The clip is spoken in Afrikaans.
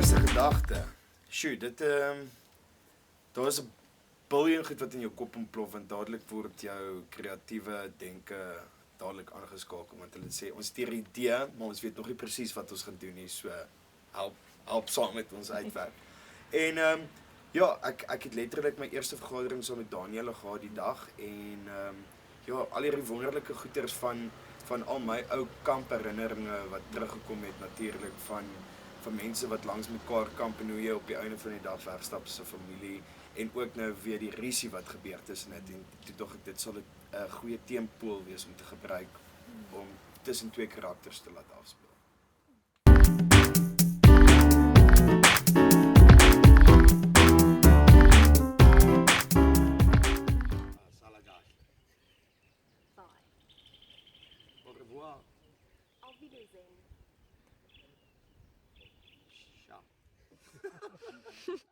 eerste gedagte. Sjoe, daar is 'n biljoen goed wat in jou kop ontplof en dadelik word jou kreatiewe denke dadelik aangeskakel want hulle sê ons het hier 'n idee, maar ons weet nog nie presies wat ons gaan doen nie, so help saam met ons uitwerk. En ja, ek het letterlik my eerste vergadering saam met Daniël gehad die dag en ja, al hierdie wonderlike goeters van al my ou kampherinneringe wat teruggekom het natuurlik van mense wat langs mekaar kamp en hoe jy op die einde van die dag wegstap as 'n familie en ook nou weer die risie wat gebeur tussen dit en toe dog ek dit sal 'n goeie teenpool wees om te gebruik om tussen twee karakters te laat afspeel. Salagash. Bye. Au revoir. Auf Wiedersehen. Ciao.